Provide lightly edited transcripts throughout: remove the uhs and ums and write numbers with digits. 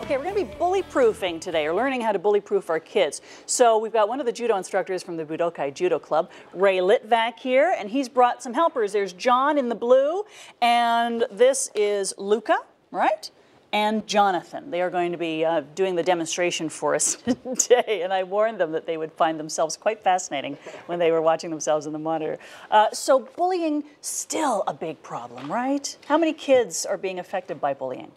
Okay, we're going to be bully-proofing today, or learning how to bully-proof our kids. So we've got one of the judo instructors from the Budokai Judo Club, Ray Litvak here, and he's brought some helpers. There's John in the blue, and this is Luca, right? And Jonathan. They are going to be doing the demonstration for us today, and I warned them that they would find themselves quite fascinating when they were watching themselves in the monitor. So bullying, still a big problem, right? How many kids are being affected by bullying?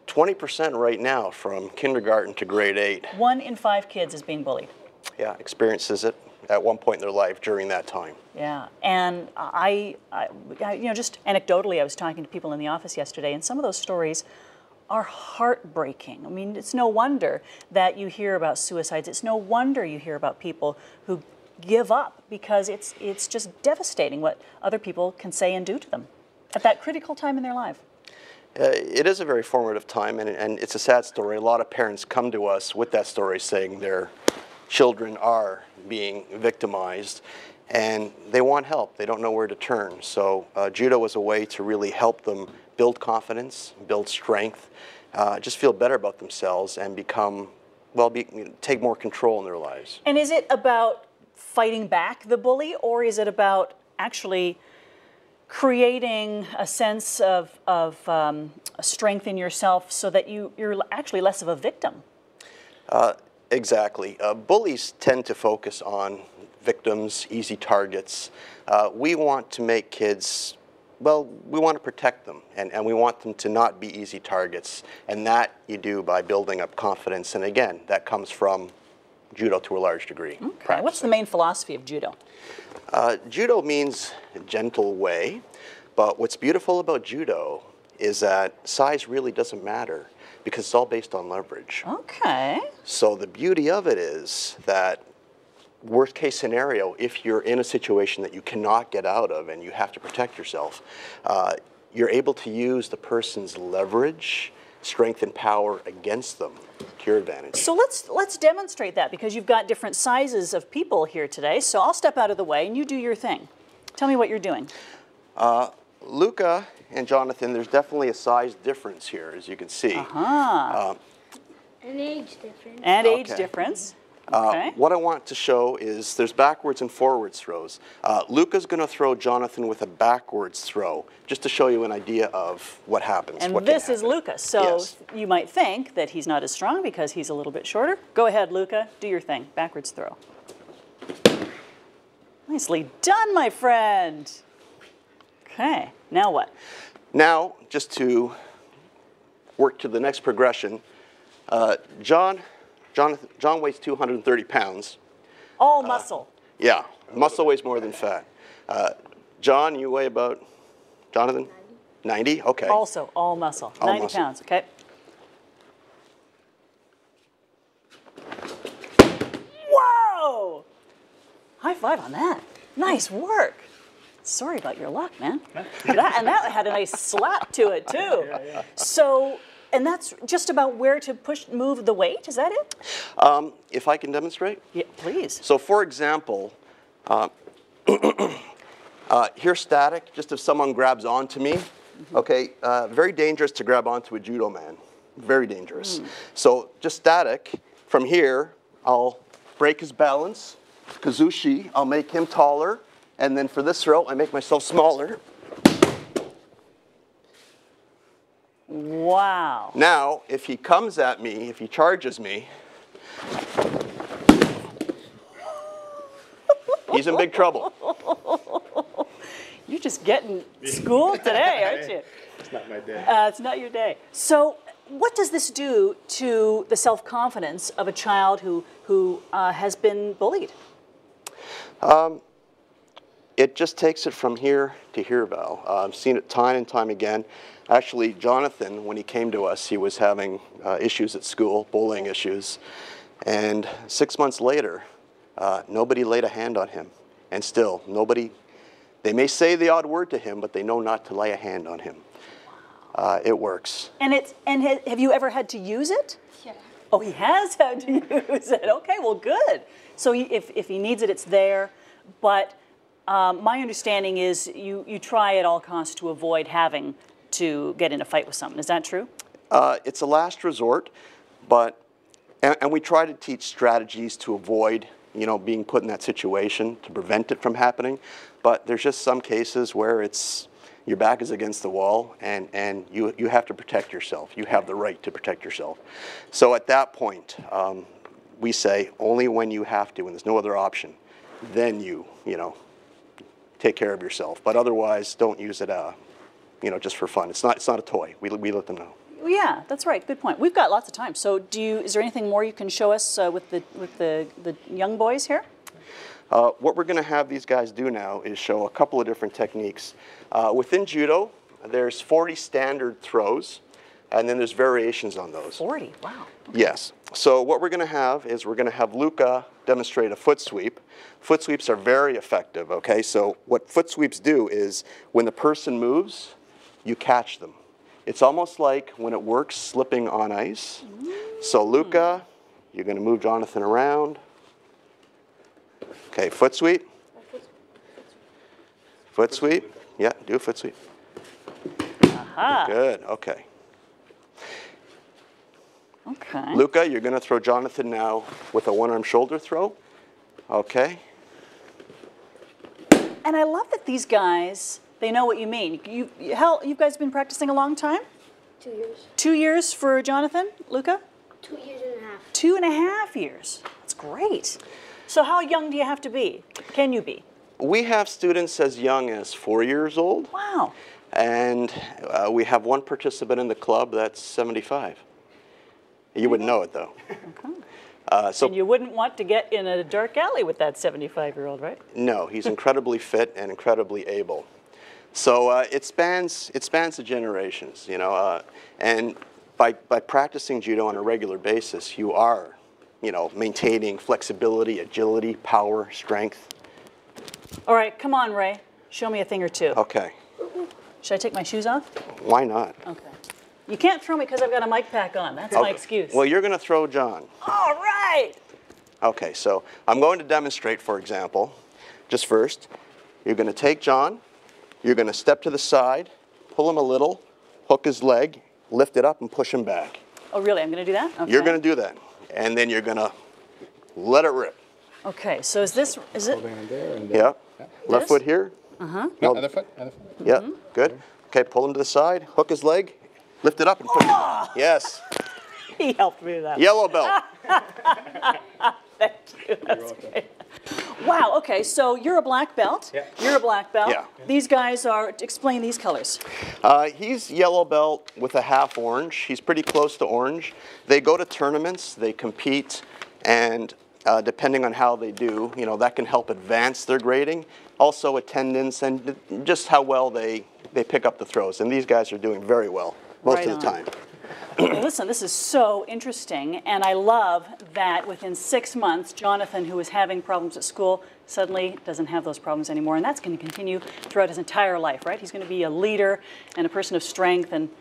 20% right now from kindergarten to grade 8. 1 in 5 kids is being bullied. Yeah, experiences it at one point in their life during that time. Yeah, and I you know, just anecdotally, I was talking to people in the office yesterday, and some of those stories are heartbreaking. I mean, it's no wonder that you hear about suicides. It's no wonder you hear about people who give up, because it's just devastating what other people can say and do to them at that critical time in their life. It is a very formative time, and it's a sad story. A lot of parents come to us with that story saying their children are being victimized, and they want help. They don't know where to turn. So judo is a way to really help them build confidence, build strength, just feel better about themselves, and become, well, take more control in their lives. And is it about fighting back the bully, or is it about actually creating a sense of strength in yourself so that you're actually less of a victim? Exactly. Bullies tend to focus on victims, easy targets. We want to make kids, well, we want to protect them, and we want them to not be easy targets. And that you do by building up confidence. And again, that comes from judo to a large degree. Okay. What's the main philosophy of judo? Judo means gentle way, but what's beautiful about judo is that size really doesn't matter, because it's all based on leverage. Okay. So the beauty of it is that, worst case scenario, if you're in a situation that you cannot get out of and you have to protect yourself, you're able to use the person's leverage, strength, and power against them to your advantage. So let's demonstrate that, because you've got different sizes of people here today. So I'll step out of the way and you do your thing. Tell me what you're doing. Luca and Jonathan, there's definitely a size difference here, as you can see. An age difference. And age difference. Okay. What I want to show is there's backwards and forwards throws. Luca's going to throw Jonathan with a backwards throw, just to show you an idea of what happens. And this is Luca, so yes, you might think that he's not as strong because he's a little bit shorter. Go ahead, Luca, do your thing. Backwards throw. Nicely done, my friend. Okay, now what? Now, just to work to the next progression, John weighs 230 pounds. All muscle. Yeah, muscle weighs more than fat. John, you weigh about, Jonathan? 90? Okay. Also, all muscle. All 90 muscle. Pounds, okay. Whoa! High five on that. Nice work. Sorry about your luck, man. And that had a nice slap to it, too. Yeah. So, and that's just about where to move the weight, is that it? If I can demonstrate? Yeah, please. So, for example, here static, just if someone grabs onto me, okay, very dangerous to grab onto a judo man, very dangerous. So, just static, from here, I'll break his balance, kazushi, I'll make him taller, and then for this throw, I make myself smaller. Wow. Now, if he comes at me, if he charges me, he's in big trouble. You're just getting schooled today, aren't you? It's not my day. It's not your day. So what does this do to the self-confidence of a child who has been bullied? It just takes it from here to here, Val. I've seen it time and time again. Actually, Jonathan, when he came to us, he was having issues at school, bullying issues. And 6 months later, nobody laid a hand on him. And still, nobody, they may say the odd word to him, but they know not to lay a hand on him. It works. And have you ever had to use it? Yeah. Oh, he has had to use it. Okay, well, good. So if he needs it, it's there. But my understanding is you try at all costs to avoid having to get in a fight with someone. Is that true? It's a last resort, but and we try to teach strategies to avoid, you know, being put in that situation to prevent it from happening. But there's just some cases where it's your back is against the wall, and you have to protect yourself. You have the right to protect yourself. So at that point, we say only when you have to, when there's no other option, then you know, take care of yourself. But otherwise, don't use it, you know, just for fun. It's not a toy. We let them know. Yeah, that's right. Good point. We've got lots of time. So is there anything more you can show us with the young boys here? What we're going to have these guys do now is show a couple of different techniques. Within judo, there's 40 standard throws, and then there's variations on those. 40, wow. Okay. Yes. So what we're going to have is we're going to have Luca demonstrate a foot sweep. Foot sweeps are very effective, okay? So what foot sweeps do is when the person moves, you catch them. It's almost like, when it works, slipping on ice. So Luca, you're going to move Jonathan around. Okay, foot sweep. Foot sweep. Yeah, do a foot sweep. Aha. Good, okay. Okay. Luca, you're going to throw Jonathan now with a one-arm shoulder throw. Okay. And I love that these guys, they know what you mean. You guys been practicing a long time? 2 years. 2 years for Jonathan, Luca? 2 years and a half. 2.5 years. That's great. So how young do you have to be? Can you be? We have students as young as 4 years old. Wow. And we have one participant in the club that's 75. You wouldn't know it, though. Okay. So and you wouldn't want to get in a dark alley with that 75-year-old, right? No, he's incredibly fit and incredibly able. So it spans the generations, you know. And by practicing judo on a regular basis, you are, you know, maintaining flexibility, agility, power, strength. All right, come on, Ray. Show me a thing or two. Okay. Should I take my shoes off? Why not? Okay. You can't throw me because I've got a mic pack on. That's my excuse. Well, you're going to throw John. All right. Okay, so I'm going to demonstrate, for example, just first. You're going to take John. You're going to step to the side, pull him a little, hook his leg, lift it up, and push him back. Oh, really? I'm going to do that? Okay. You're going to do that. And then you're going to let it rip. Okay, so is it? Yeah. Left foot here. Uh-huh. No, other foot. Yeah, good. Okay, pull him to the side, hook his leg, lift it up, and push it. Yes. He helped me with that. Yellow belt. Thank you. That's great. Wow, okay, so you're a black belt. Yeah. You're a black belt. Yeah. These guys are, explain these colors. He's yellow belt with a half orange. He's pretty close to orange. They go to tournaments, they compete, and depending on how they do, you know, that can help advance their grading. Also attendance and just how well they pick up the throws. And these guys are doing very well most of the time. Well, listen, this is so interesting, and I love that within 6 months, Jonathan, who was having problems at school, suddenly doesn't have those problems anymore, and that's going to continue throughout his entire life, right? He's going to be a leader and a person of strength, and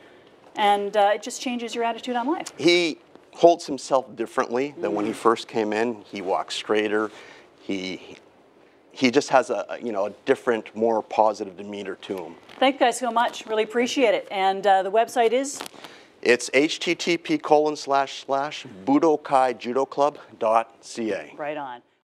it just changes your attitude on life. He holds himself differently than when he first came in. He walks straighter. He just has a different, more positive demeanor to him. Thank you guys so much. Really appreciate it. And the website is? It's http://budokaijudoclub.ca. Right on.